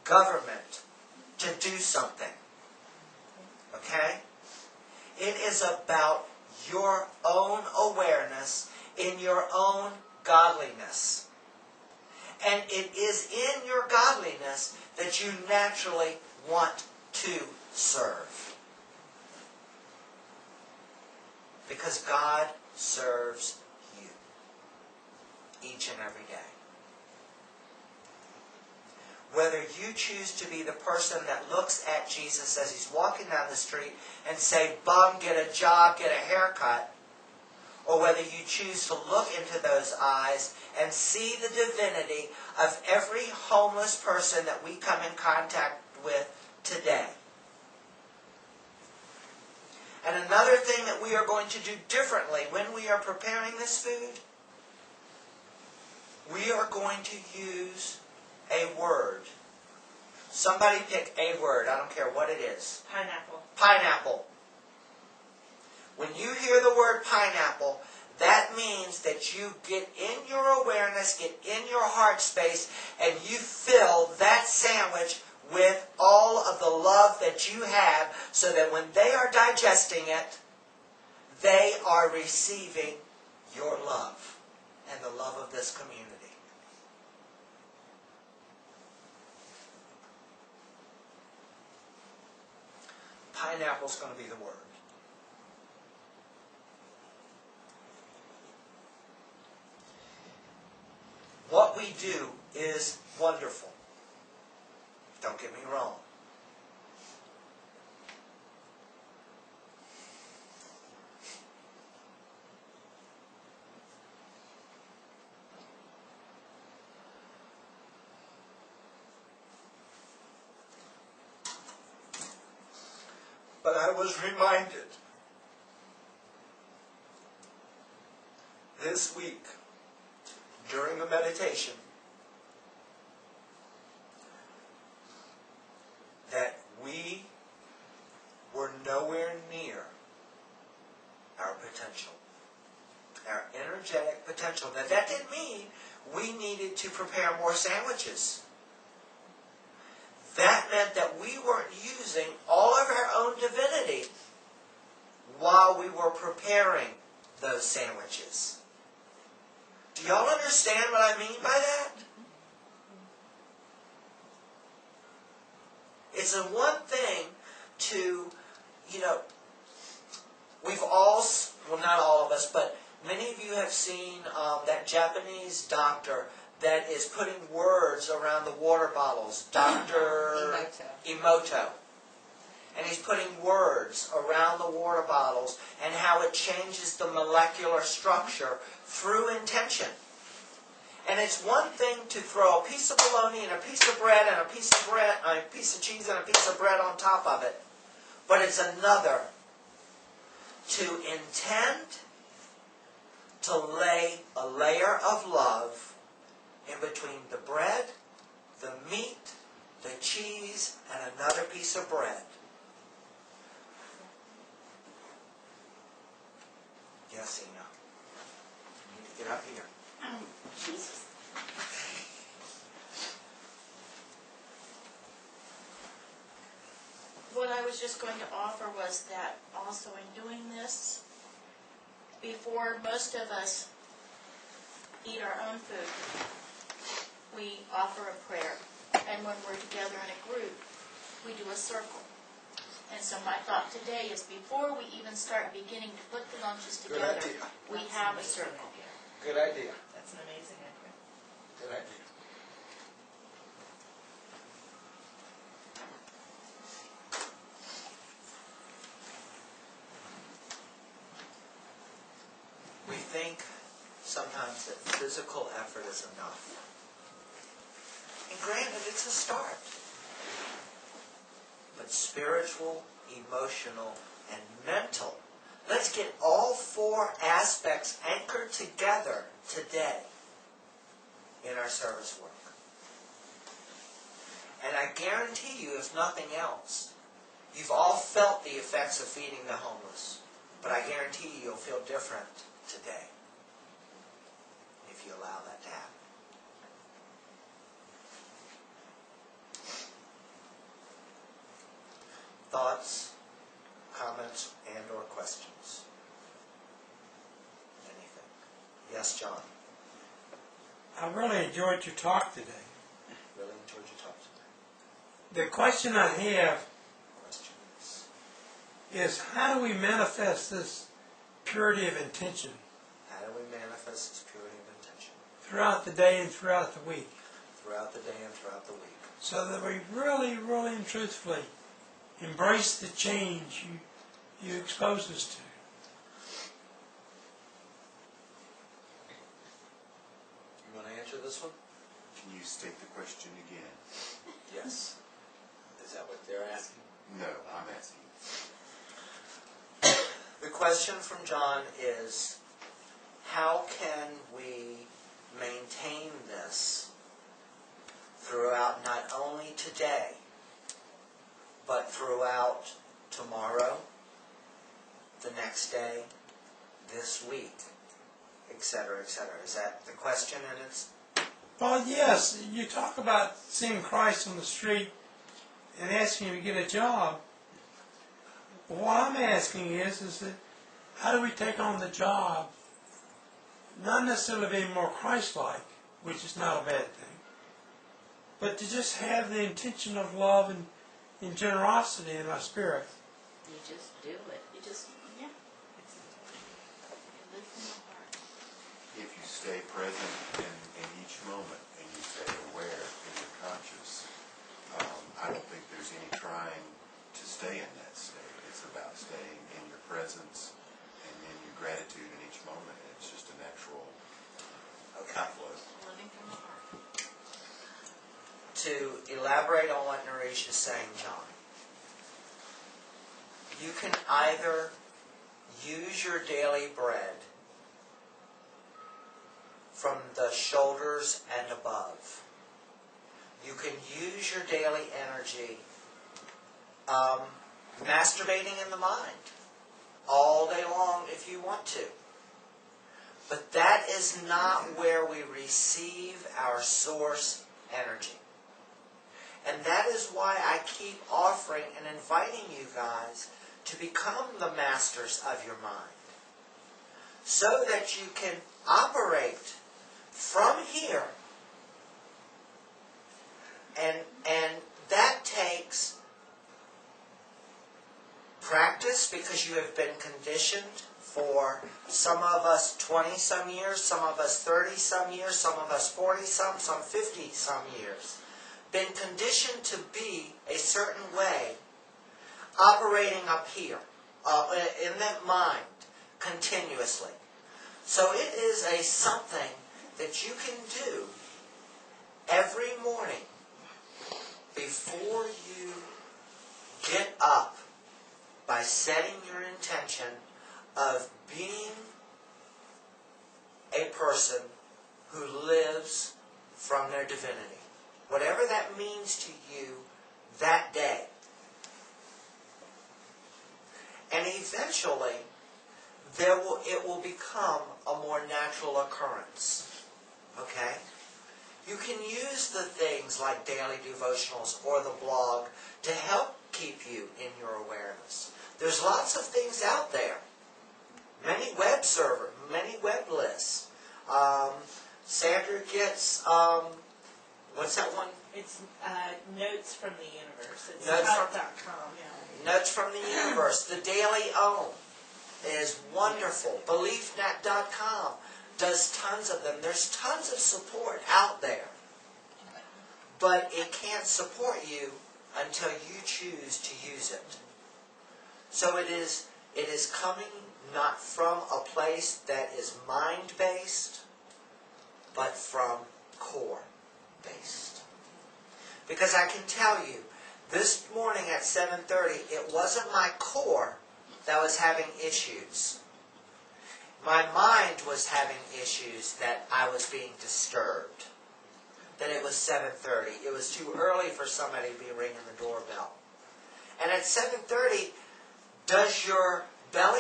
government to do something. Okay? It is about your own awareness in your own godliness. And it is in your godliness that you naturally want to serve. Because God serves you each and every day. Whether you choose to be the person that looks at Jesus as he's walking down the street and say, bum, get a job, get a haircut, or whether you choose to look into those eyes and see the divinity of every homeless person that we come in contact with today. And another thing that we are going to do differently when we are preparing this food, we are going to use a word. Somebody pick a word. I don't care what it is. Pineapple. Pineapple. When you hear the word pineapple, that means that you get in your awareness, get in your heart space, and you fill that sandwich with all of the love that you have, so that when they are digesting it, they are receiving your love and the love of this community. Pineapple's going to be the word. What we do is wonderful. Don't get me wrong. But I was reminded this week during the meditation that we were nowhere near our potential, our energetic potential. Now that didn't mean we needed to prepare more sandwiches. That meant that we weren't using all of our own divinity while we were preparing those sandwiches. Do y'all understand what I mean by that? It's a one thing to, we've all, well not all of us, but many of you have seen that Japanese doctor that is putting words around the water bottles. Dr. Emoto. And he's putting words around the water bottles and how it changes the molecular structure through intention. And it's one thing to throw a piece of bologna and a piece of bread and a piece of cheese and a piece of bread on top of it. But it's another to intend to lay a layer of love in between the bread, the meat, the cheese, and another piece of bread. Yes, Ina. You need to get up here. Jesus. What I was just going to offer was that also in doing this, before most of us eat our own food, we offer a prayer. And when we're together in a group, we do a circle. And so my thought today is before we even start beginning to put the lunches together, we have a circle. Good idea. That's an amazing idea. Good idea. We think sometimes that physical effort is enough. And granted, it's a start. But spiritual, emotional, and mental, let's get all four aspects anchored together today in our service work. And I guarantee you, if nothing else, you've all felt the effects of feeding the homeless. But I guarantee you, you'll feel different today if you allow that to happen. thoughts, comments, and or questions? Anything? Yes, John. I really enjoyed your talk today. Really enjoyed your talk today. The question I have Questions? is, how do we manifest this purity of intention How do we manifest this purity of intention? throughout the day and throughout the week, Throughout the day and throughout the week. so that we really, really and truthfully embrace the change you expose us to? You want to answer this one? Can you state the question again? Yes. Is that what they're asking? No, I'm asking. The question from John is, how can we maintain this throughout not only today, but throughout tomorrow, the next day, this week, etc., etc.? Is that the question? And it's Well, yes, you talk about seeing Christ on the street and asking him to get a job. What I'm asking is that how do we take on the job, not necessarily being more Christ-like, which is not a bad thing, but to just have the intention of love and generosity in our spirit. You just do it. You just, yeah. You live from the heart. If you stay present in each moment and you stay aware and you're conscious, I don't think there's any trying to stay in that state. It's about staying in your presence and in your gratitude in each moment. It's just a natural outflow. Living from the heart. to elaborate on what Naresh is saying, John. You can either use your daily bread from the shoulders and above. You can use your daily energy masturbating in the mind all day long if you want to. But that is not where we receive our source energy. And that is why I keep offering and inviting you guys to become the masters of your mind, so that you can operate from here. And that takes practice, because you have been conditioned for some of us 20-some years, some of us 30-some years, some of us 40-some, some 50-some years. Been conditioned to be a certain way, operating up here, in that mind, continuously. So it is a something that you can do every morning before you get up, by setting your intention of being a person who lives from their divinity. Whatever that means to you that day. And eventually, it will become a more natural occurrence. Okay? You can use the things like daily devotionals or the blog to help keep you in your awareness. There's lots of things out there. Many web servers, many web lists. Sandra gets, what's that one? It's Notes from the Universe. It's Notes from- .com, yeah. Notes from the Universe. The Daily Own is wonderful. BeliefNet.com does tons of them. There's tons of support out there. But it can't support you until you choose to use it. So it is coming not from a place that is mind-based, but from core-based. Because I can tell you, this morning at 7:30, it wasn't my core that was having issues. My mind was having issues that I was being disturbed. That it was 7:30. It was too early for somebody to be ringing the doorbell. And at 7:30, does your belly